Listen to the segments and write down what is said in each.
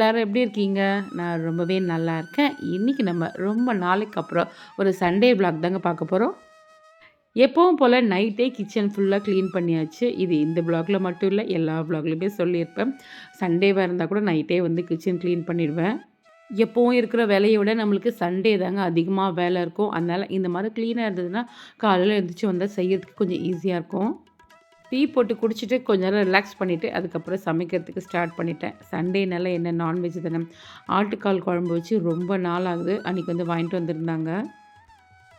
எல்லாரும் எப்படி இருக்கீங்க? நான் ரொம்பவே நல்லா இருக்கேன். இன்னைக்கு நம்ம ரொம்ப நாளைக்கு அப்புறம் ஒரு சண்டே விளாக் தாங்க பார்க்க போறோம். எப்பவும் போல நைட்டே கிச்சன் ஃபுல்லா கிளீன் பண்ணியாச்சு. இது இந்த விளாக்ல மட்டும் இல்ல, எல்லா விளாக்லயுமே சொல்லியிருப்பேன். சண்டேவா இருந்தா கூட நைட்டே வந்து கிச்சன் கிளீன் பண்ணிடுவேன். எப்பவும் இருக்கிற வேலைய விட நம்மளுக்கு சண்டே தாங்க அதிகமா வேலை இருக்கும். அதனால இந்த மாரி கிளீனா இருந்ததுன்னா, காலையில எந்திரிச்சு வந்தா செய்யறதுக்கு கொஞ்சம் ஈஸியா இருக்கும். டீ போட்டு குடிச்சிட்டு கொஞ்ச நேரம் ரிலாக்ஸ் பண்ணிவிட்டு அதுக்கப்புறம் சமைக்கிறதுக்கு ஸ்டார்ட் பண்ணிட்டேன். சண்டேனால என்ன நான்வெஜ் தானே. ஆட்டுக்கால் குழம்பு வச்சு ரொம்ப நாள் ஆகுது. அன்றைக்கி வந்து வாங்கிட்டு வந்திருந்தாங்க.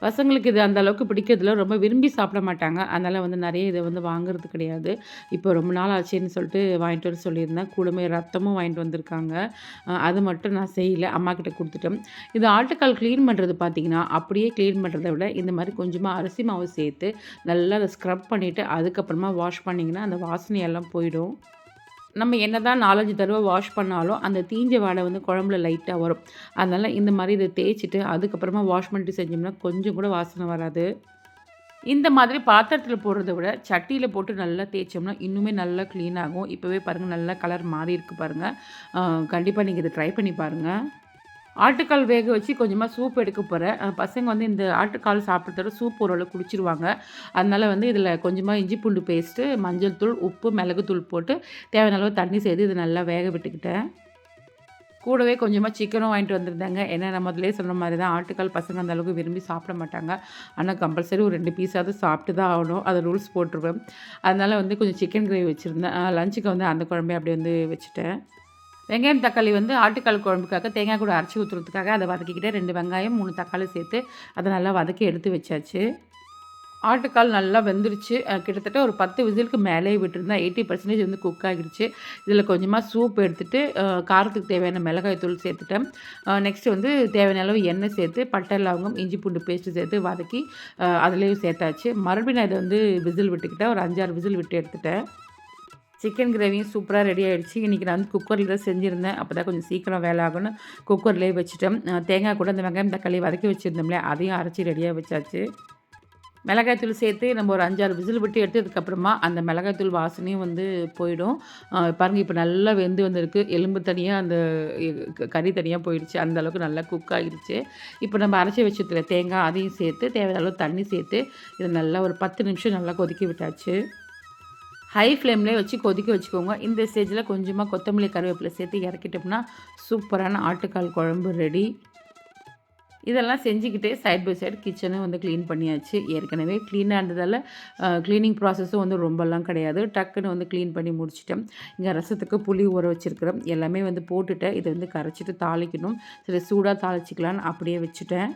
பசங்களுக்கு இது அந்த அளவுக்கு பிடிக்கிறதில்ல. ரொம்ப விரும்பி சாப்பிட மாட்டாங்க. அதனால வந்து நெறைய இத வந்து வாங்குறது கிடையாது. இப்போ ரொம்ப நாள் ஆச்சேன்னு சொல்லிட்டு வாங்கிட்டு வர சொல்லியிருந்தேன். கூடவே ரத்தமும் வாங்கிட்டு வந்திருக்காங்க. அது மட்டும் நான் செய்யல. அம்மாகிட்ட குடுத்துட்டேன். இது ஆட்டுக்கால் கிளீன் பண்ணுறது பார்த்தீங்கன்னா, அப்படியே கிளீன் பண்ணுறத விட இந்த மாரி கொஞ்சமா அரிசி மாவு சேர்த்து நல்லா அத ஸ்க்ரப் பண்ணிவிட்டு அதுக்கப்புறமா வாஷ் பண்ணிங்கன்னா, அந்த வாசனையெல்லாம் போயிடும். நம்ம என்னதான் 4, 5 தடவ வாஷ் பண்ணாலும், அந்த தீஞ்ச வாடை வந்து குழம்புல லைட்டா வரும். அதனால இந்த மாரி இத தேய்ச்சுட்டு, அதுக்கப்புறமா வாஷ் பண்ணிட்டு செஞ்சோம்னா, கொஞ்சம் கூட வாசனை வராது. இந்த மாதிரி பாத்திரத்தில போடுறத விட, சட்டியில போட்டு நல்லா தேய்ச்சோம்னா, இன்னுமே நல்லா கிளீன் ஆகும். இப்பவே பாருங்க நல்லா கலர் மாறியிருக்கு பாருங்க. கண்டிப்பா நீங்க இத ட்ரை பண்ணி பாருங்க. ஆட்டுக்கால் வேக வச்சு கொஞ்சமா சூப் எடுக்க போறேன். பசங்க வந்து இந்த ஆட்டுக்கால் சாப்பிட்றத விட சூப் ஓரளவு குடிச்சிருவாங்க. அதனால வந்து இதில கொஞ்சமா இஞ்சி பூண்டு பேஸ்ட்டு, மஞ்சள் தூள், உப்பு, மிளகுத்தூள் போட்டு தேவையான அளவு தண்ணி சேர்த்து இத நல்லா வேக விட்டுக்கிட்டேன். கூடவே கொஞ்சமா சிக்கனும் வாங்கிட்டு வந்திருந்தாங்க. ஏன்னா நான் முதல்லயே சொன்ன மாரி தான் ஆட்டுக்கால் பசங்க அந்த அளவுக்கு விரும்பி சாப்பிட மாட்டாங்க. ஆனா கம்பல்சரி ஒரு 2 பீஸாவது சாப்பிட்டு தான் ஆகணும். அது ரூல்ஸ் போட்டுருவேன். அதனால வந்து கொஞ்சம் சிக்கன் கிரேவி வச்சிருந்தேன். லஞ்சுக்கு வந்து அந்த குழம்பே அப்படியே வந்து வச்சுட்டேன். வெங்காயம், தக்காளி வந்து ஆட்டுக்கால் குழம்புக்காக தேங்காய் கூட அரைச்சு ஊத்துறதுக்காக அத வதக்கிக்கிட்டேன். 2 வெங்காயம், 3 தக்காளி சேர்த்து அத நல்லா வதக்கி எடுத்து வச்சாச்சு. ஆட்டுக்கால் நல்லா வெந்துருச்சு. கிட்டத்தட்ட ஒரு 10 விசிலுக்கு மேலேயே விட்டுருந்தேன். 80% வந்து குக் ஆகிடுச்சு. இதில கொஞ்சமா சூப் எடுத்துட்டு, காரத்துக்கு தேவையான மிளகாய் தூள் சேர்த்துட்டேன். நெக்ஸ்ட் வந்து தேவையான அளவு எண்ணெய் சேர்த்து, பட்டை, லவங்கம், இஞ்சி பூண்டு பேஸ்ட்டு சேர்த்து வதக்கி, அதிலேயும் சேர்த்தாச்சு. மறுபடியும் நான் இத வந்து விசில் விட்டுக்கிட்டேன். ஒரு 5, 6 விசில் விட்டு எடுத்துட்டேன். சிக்கன் கிரேவியும் சூப்பரா ரெடி ஆயிடுச்சு. இன்னைக்கு நான் வந்து குக்கர்ல தான் செஞ்சிருந்தேன். அப்பதான் கொஞ்சம் சீக்கிரம் வேலை ஆகும்னு குக்கர்லயே வச்சுட்டேன். தேங்காய் கூட அந்த வெங்காயம், தக்காளி வதக்கி வச்சிருந்தோம்ல, அதையும் அரைச்சு ரெடியா வச்சாச்சு. மிளகாய் தூள் சேர்த்து நம்ம ஒரு 5, 6 விசில் விட்டு எடுத்ததுக்கப்புறமா, அந்த மிளகாய் தூள் வாசனையும் வந்து போயிடும். பாருங்க இப்ப நல்லா வெந்து வந்திருக்கு. எலும்பு தனியா, அந்த கறி தனியா போயிடுச்சு. அந்த அளவுக்கு நல்லா குக் ஆகிடுச்சு. இப்போ நம்ம அரைச்சு வச்சிருக்கிற தேங்காய் அதையும் சேர்த்து, தேவையான அளவு தண்ணி சேர்த்து, இத நல்லா ஒரு 10 நிமிஷம் நல்லா கொதிக்க விட்டாச்சு. ஹை ஃப்ளேம்லேயே வச்சு கொதிக்க வச்சுக்கோங்க. இந்த ஸ்டேஜில கொஞ்சமா கொத்தமல்லி, கருவேப்பிலை சேர்த்து இறக்கிட்டோம்னா, சூப்பரான ஆட்டுக்கால் குழம்பு ரெடி. இதெல்லாம் செஞ்சுக்கிட்டே சைட் பை சைடு கிச்சனும் வந்து க்ளீன் பண்ணியாச்சு. ஏற்கனவே க்ளீனாக இருந்ததால க்ளீனிங் ப்ராசஸும் வந்து ரொம்பலாம் கிடையாது. டக்குன்னு வந்து க்ளீன் பண்ணி முடிச்சுட்டேன். இங்கே ரசத்துக்கு புளி ஊற வச்சுருக்கிறேன். எல்லாமே வந்து போட்டுட்டேன். இதை வந்து கரைச்சிட்டு தாளிக்கணும். சரி சூடாக தாளிச்சிக்கலான்னு அப்படியே வச்சுட்டேன்.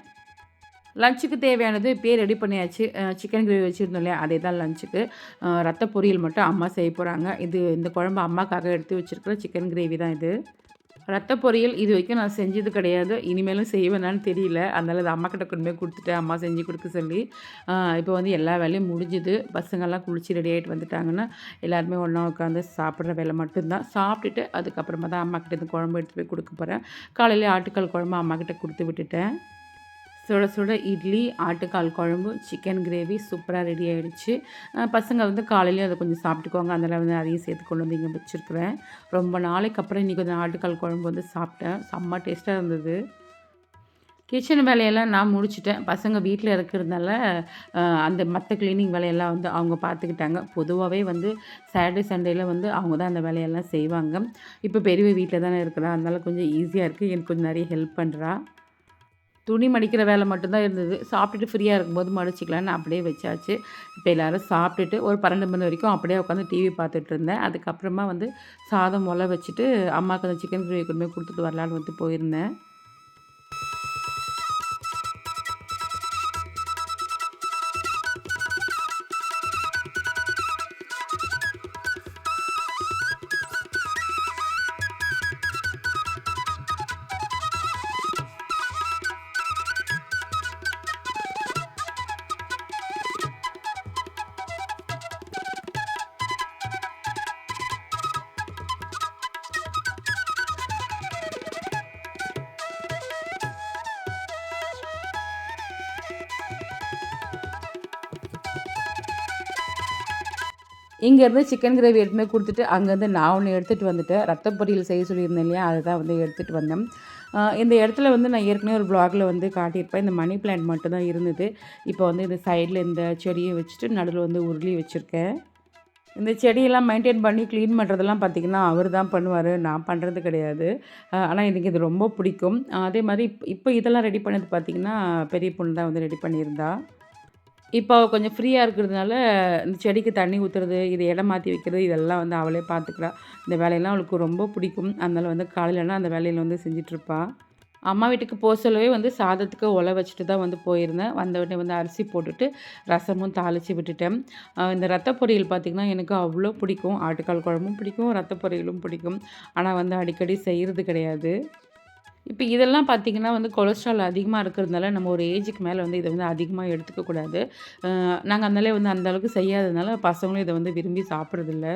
லஞ்சுக்கு தேவையானது இப்பயே ரெடி பண்ணியாச்சு. சிக்கன் கிரேவி வச்சுருந்தோம் இல்லையா, அதே தான் லஞ்சுக்கு. ரத்த பொரியல் மட்டும் அம்மா செய்ய போகிறாங்க. இந்த குழம்பு அம்மாக்காக எடுத்து வச்சுருக்கிற சிக்கன் கிரேவி தான் இது. ரத்த பொரியல் இதுவரைக்கும் நான் செஞ்சது கிடையாது. இனிமேலும் செய்வேனான்னு தெரியல. அதனால அத அம்மாகிட்ட கொண்டு போய் குடுத்துட்டேன். அம்மா செஞ்சு குடுக்க சொல்லி. இப்போ வந்து எல்லா வேலையும் முடிஞ்சுது. பசங்கள்லாம் குளிச்சு ரெடி ஆயிட்டு வந்துட்டாங்கன்னா, எல்லாருமே ஒண்ணா உட்காந்து சாப்பிடுற வேலை மட்டும்தான். சாப்பிட்டுட்டு அதுக்கப்புறமா தான் அம்மாகிட்ட இந்த குழம்பு எடுத்துட்டு போய் குடுக்க போறேன். காலையிலே ஆட்டுக்கால் குழம்பு அம்மாகிட்ட குடுத்து விட்டுட்டேன். சுட சுட இட்லி, ஆட்டுக்கால் குழம்பு, சிக்கன் கிரேவி சூப்பரா ரெடி ஆயிடுச்சு. பசங்க வந்து காலையிலேயே அத கொஞ்சம் சாப்பிட்டுக்குவாங்க. அதனால வந்து அதையும் சேர்த்து கொண்டு வந்து இங்க வச்சிருக்கிறேன். ரொம்ப நாளைக்கு அப்புறம் இன்னைக்கு கொஞ்சம் ஆட்டுக்கால் குழம்பு வந்து சாப்பிட்டேன். செம்ம டேஸ்ட்டா இருந்தது. கிச்சன் வேலையெல்லாம் நான் முடிச்சுட்டேன். பசங்க வீட்ல இருக்கிறதுனால, அந்த மத்த கிளீனிங் வேலையெல்லாம் வந்து அவங்க பார்த்துக்கிட்டாங்க. பொதுவாவே வந்து சாட்டர்டே, சண்டேல வந்து அவங்க தான் அந்த வேலையெல்லாம் செய்வாங்க. இப்போ பெரியவ வீட்ல தானே இருக்கிறா. அதனால கொஞ்சம் ஈஸியா இருக்கு. எனக்கு கொஞ்சம் நெறைய ஹெல்ப் பண்றா. துணி மடிக்கிற வேலை மட்டும் தான் இருந்தது. சாப்பிட்டுட்டு ஃப்ரீயா இருக்கும்போது மடிச்சுக்கலான்னு அப்படியே வச்சாச்சு. இப்ப எல்லாரும் சாப்பிட்டுட்டு ஒரு 12 மணி வரைக்கும் அப்படியே உட்காந்து டிவி பார்த்துட்டு இருந்தேன். அதுக்கப்புறமா வந்து சாதம் ஒல வச்சுட்டு, அம்மாக்கு அந்த சிக்கன் கிரேவி கொண்டு போய் குடுத்துட்டு வரலான்னு வந்து போயிருந்தேன். இங்கேருந்து சிக்கன் கிரேவி எடுத்துமே கொடுத்துட்டு அங்கேருந்து நான் ஒன்று எடுத்துகிட்டு வந்துட்டேன். ரத்த பொரியல் செய்ய சொல்லியிருந்தேன் இல்லையா, அதை தான் வந்து எடுத்துகிட்டு வந்தேன். இந்த இடத்துல வந்து நான் ஏற்கனவே ஒரு வ்ளாகில் வந்து காட்டியிருப்பேன். இந்த மணி பிளான்ட் மட்டும் தான் இருந்தது. இப்போ வந்து இந்த சைடில் இந்த செடியை வச்சுட்டு நடுவில் வந்து உருளி வச்சுருக்கேன். இந்த செடியெல்லாம் மெயின்டைன் பண்ணி க்ளீன் பண்ணுறதெல்லாம் பார்த்திங்கன்னா அவர் தான் பண்ணுவார், நான் பண்ணுறது கிடையாது. ஆனால் எனக்கு இது ரொம்ப பிடிக்கும். அதே மாதிரி இப்போ இதெல்லாம் ரெடி பண்ணது பார்த்திங்கன்னா பெரிய பொண்ணு தான் வந்து ரெடி பண்ணியிருந்தா. இப்போ அவள் கொஞ்சம் ஃப்ரீயாக இருக்கிறதுனால இந்த செடிக்கு தண்ணி ஊற்றுறது, இது இடம் மாற்றி வைக்கிறது, இதெல்லாம் வந்து அவளே பார்த்துக்கிறா. இந்த வேலையெல்லாம் அவளுக்கு ரொம்ப பிடிக்கும். அதனால் வந்து காலையிலனா அந்த வேலையில் வந்து செஞ்சிட்ருப்பா. அம்மா வீட்டுக்கு சொல்லவே வந்து சாதத்துக்கு ஒலை வச்சுட்டு தான் வந்து போயிருந்தேன். வந்த உடனே வந்து அரிசி போட்டுட்டு ரசமும் தாளித்து விட்டுட்டேன். இந்த ரத்த பொரியல் பார்த்திங்கன்னா எனக்கு அவ்வளோ பிடிக்கும். ஆட்டுக்கால் குழம்பும் பிடிக்கும், ரத்த பொரியலும் பிடிக்கும். ஆனால் வந்து அடிக்கடி செய்கிறது கிடையாது. இப்போ இதெல்லாம் பார்த்திங்கன்னா வந்து கொலஸ்ட்ரால் அதிகமாக இருக்கிறதுனால நம்ம ஒரு ஏஜுக்கு மேலே வந்து இதை வந்து அதிகமாக எடுத்துக்கக்கூடாது. நாங்கள் அதனாலே வந்து அந்தளவுக்கு செய்யாததுனால பசங்களும் இதை வந்து விரும்பி சாப்பிட்றதில்ல.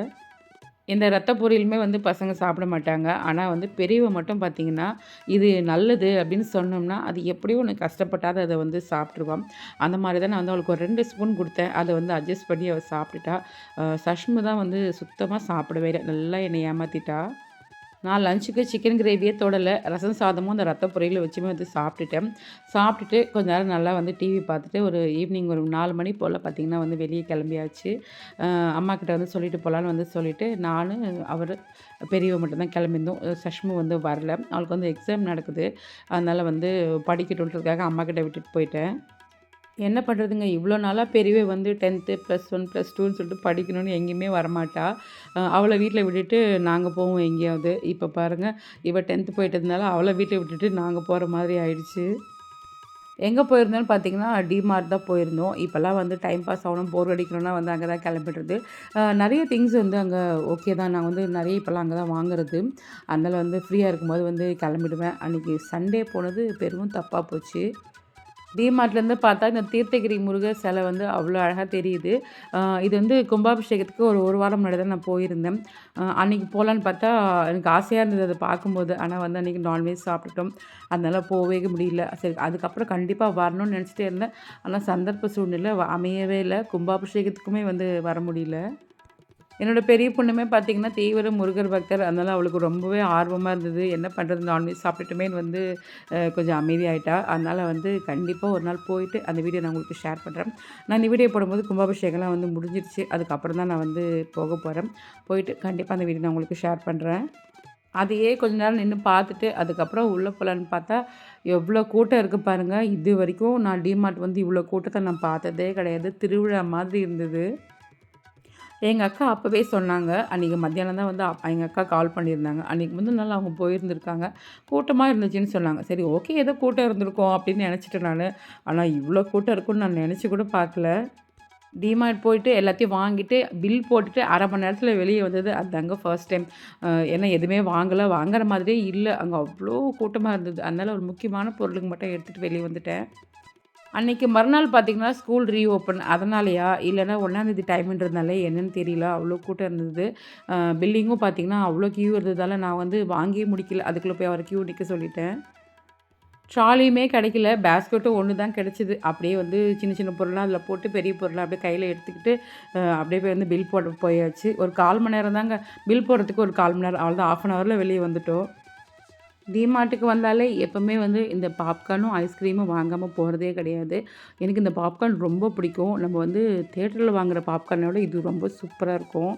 இந்த ரத்த பொரியலுமே வந்து பசங்க சாப்பிட மாட்டாங்க. ஆனால் வந்து பெரியவ மட்டும் பார்த்திங்கன்னா, இது நல்லது அப்படின்னு சொன்னோம்னா, அது எப்படியோ ஒன்று கஷ்டப்பட்டாவது அதை வந்து சாப்பிட்ருவான். அந்த மாதிரி தான் நான் வந்து அவளுக்கு ஒரு 2 ஸ்பூன் கொடுத்தேன். அதை வந்து அட்ஜஸ்ட் பண்ணி அவள் சாப்பிட்டுட்டா. சஷ்மு தான் வந்து சுத்தமாக சாப்பிடவே இல்லை. நல்லா என்னை ஏமாற்றிட்டா. நான் லஞ்சுக்கு சிக்கன் கிரேவியே தொடலை. ரசம் சாதமும் அந்த ரத்த பொரியலும் வச்சுமே வந்து சாப்பிட்டுட்டேன். சாப்பிட்டுட்டு கொஞ்ச நேரம் நல்லா வந்து டிவி பார்த்துட்டு ஒரு ஈவினிங் ஒரு 4 மணி போல் பார்த்திங்கன்னா வந்து வெளியே கிளம்பியாச்சு. அம்மாக்கிட்ட வந்து சொல்லிட்டு போகலான்னு வந்து சொல்லிவிட்டு நான் அவர் பெரியவ மட்டும் தான் கிளம்பியிருந்தோம். சஷ்மு வந்து வரல. அவளுக்கு வந்து எக்ஸாம் நடக்குது. அதனால் வந்து படிக்கட்டுன்றதுக்காக அம்மாக்கிட்ட விட்டுட்டு போயிட்டேன். என்ன பண்ணுறதுங்க, இவ்வளோ நாளாக பெரியவ வந்து 10th +1 +2ன்னு சொல்லிட்டு படிக்கணும்னு எங்கேயுமே வரமாட்டா. அவளை வீட்டில் விட்டுட்டு நாங்கள் போவோம் எங்கேயாவது. இப்போ பாருங்கள், இவள் 10th போயிட்டதுனால அவளை வீட்டை விட்டுட்டு நாங்கள் போகிற மாதிரி ஆயிடுச்சு. எங்கே போயிருந்தோன்னு பார்த்தீங்கன்னா, டிமார்ட் தான் போயிருந்தோம். இப்போல்லாம் வந்து டைம் பாஸ் ஆகணும், போர் அடிக்கணும்னா வந்து அங்கே தான் கிளம்பிடுறது. நிறைய திங்ஸ் வந்து அங்கே ஓகே தான். நான் வந்து நிறைய இப்போல்லாம் அங்கே தான் வாங்குறது. அதனால் வந்து ஃப்ரீயாக இருக்கும்போது வந்து கிளம்பிடுவேன். அன்றைக்கி சண்டே போனது பெரும் தப்பாக போச்சு. டிமார்ட்லேருந்து பார்த்தா இந்த தீர்த்தகிரி முருகர் சிலை வந்து அவ்வளோ அழகாக தெரியுது. இது வந்து கும்பாபிஷேகத்துக்கு ஒரு வாரம் முன்னாடி தான் நான் போயிருந்தேன். அன்றைக்கி போகலான்னு பார்த்தா எனக்கு ஆசையாக இருந்தது அதை பார்க்கும்போது. ஆனால் வந்து அன்றைக்கி நான்வெஜ் சாப்பிட்டுட்டோம். அதனால் போகவே முடியல. சரி, அதுக்கப்புறம் கண்டிப்பாக வரணும்னு நினச்சிட்டே இருந்தேன். ஆனால் சந்தர்ப்ப சூழ்நிலை அமையவே இல்லை. கும்பாபிஷேகத்துக்குமே வந்து வர முடியல. என்னோடய பெரிய பொண்ணுமே பார்த்திங்கன்னா தீவிர முருகர் பக்தர். அதனால் அவளுக்கு ரொம்பவே ஆர்வமாக இருந்தது. என்ன பண்ணுறது, நான்வெஜ் சாப்பிட்டுட்டுமேன்னு வந்து கொஞ்சம் அமைதியாயிட்டா. அதனால் வந்து கண்டிப்பாக ஒரு நாள் போயிட்டு அந்த வீடியோ நான் உங்களுக்கு ஷேர் பண்ணுறேன். நான் இந்த வீடியோ போடும்போது கும்பாபிஷேகம்லாம் வந்து முடிஞ்சிருச்சு. அதுக்கப்புறம் தான் நான் வந்து போக போகிறேன். போயிட்டு கண்டிப்பாக அந்த வீடியோ நான் உங்களுக்கு ஷேர் பண்ணுறேன். அதையே கொஞ்ச நேரம் நின்று பார்த்துட்டு அதுக்கப்புறம் உள்ளே போகலான்னு பார்த்தா எவ்வளோ கூட்டம் இருக்குது பாருங்கள். இது வரைக்கும் நான் டிமார்ட் வந்து இவ்வளோ கூட்டத்தை நான் பார்த்ததே கிடையாது. திருவிழா மாதிரி இருந்தது. எங்கள் அக்கா அப்போவே சொன்னாங்க. அன்றைக்கி மத்தியானம் தான் வந்து எங்கள் அக்கா கால் பண்ணியிருந்தாங்க. அன்றைக்கி முந்தின நாள் அவங்க போயிருந்திருக்காங்க. கூட்டமாக இருந்துச்சுன்னு சொன்னாங்க. சரி, ஓகே, ஏதோ கூட்டம் இருந்திருக்கும் அப்படின்னு நினச்சிட்டேன் நான். ஆனால் இவ்வளோ கூட்டம் இருக்குன்னு நான் நினச்சி கூட பார்க்கல. டிமார்ட் போயிட்டு எல்லாத்தையும் வாங்கிட்டு பில் போட்டுட்டு 1/2 மணி நேரத்தில் வெளியே வந்தது அதுதாங்க ஃபர்ஸ்ட் டைம். ஏன்னா எதுவுமே வாங்குற மாதிரியே இல்லை. அங்கே அவ்வளோ கூட்டமாக இருந்தது. அதனால் ஒரு முக்கியமான பொருளுக்கு மட்டும் எடுத்துகிட்டு வெளியே வந்துட்டேன். அன்றைக்கி மறுநாள் பார்த்திங்கன்னா ஸ்கூல் ரீஓப்பன். அதனாலயா இல்லைனா 1ஆந்தேதி டைம்ன்றதுனால என்னென்னு தெரியல. அவ்வளோ கூட்டம் இருந்தது. பில்லிங்கும் பார்த்திங்கன்னா அவ்வளோ கியூ இருந்ததால் நான் வந்து வாங்கியே முடிக்கல. அதுக்குள்ளே போய் அவரை கியூ நிற்க சொல்லிட்டேன். ட்ராலியுமே கிடைக்கல. பேஸ்கெட்டும் ஒன்று தான் கிடச்சிது. அப்படியே வந்து சின்ன சின்ன பொருளாக அதில் போட்டு பெரிய பொருளாக அப்படியே கையில் எடுத்துக்கிட்டு அப்படியே போய் வந்து பில் போட போயாச்சு. ஒரு 1/4 மணி நேரம் தாங்க. பில் போடுறதுக்கு ஒரு 1/4 மணி நேரம், அவ்வளோதான். 1/2 அன் ஹவரில் வெளியே வந்துட்டோம். டிமார்ட்டுக்கு வந்தாலே எப்போவுமே வந்து இந்த பாப்கார்னும் ஐஸ்கிரீமும் வாங்காமல் போகிறதே கிடையாது. எனக்கு இந்த பாப்கார்ன் ரொம்ப பிடிக்கும். நம்ம வந்து தியேட்டரில் வாங்குகிற பாப்கார்னை விட இது ரொம்ப சூப்பராக இருக்கும்.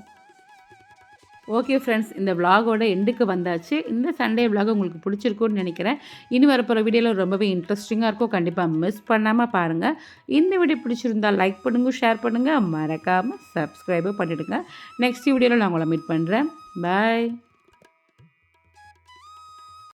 ஓகே ஃப்ரெண்ட்ஸ், இந்த விலாகோட எண்டுக்கு வந்தாச்சு. இந்த சண்டே விலாக் உங்களுக்கு பிடிச்சிருக்கும்னு நினைக்கிறேன். இனி வரப்போகிற வீடியோவில் ரொம்பவே இன்ட்ரெஸ்டிங்காக இருக்கும். கண்டிப்பாக மிஸ் பண்ணாமல் பாருங்கள். இந்த வீடியோ பிடிச்சிருந்தால் லைக் பண்ணுங்கள், ஷேர் பண்ணுங்கள், மறக்காமல் சப்ஸ்கிரைபும் பண்ணிவிடுங்க. நெக்ஸ்ட் வீடியோவில் நான் உங்களை மீட் பண்ணுறேன். பாய்.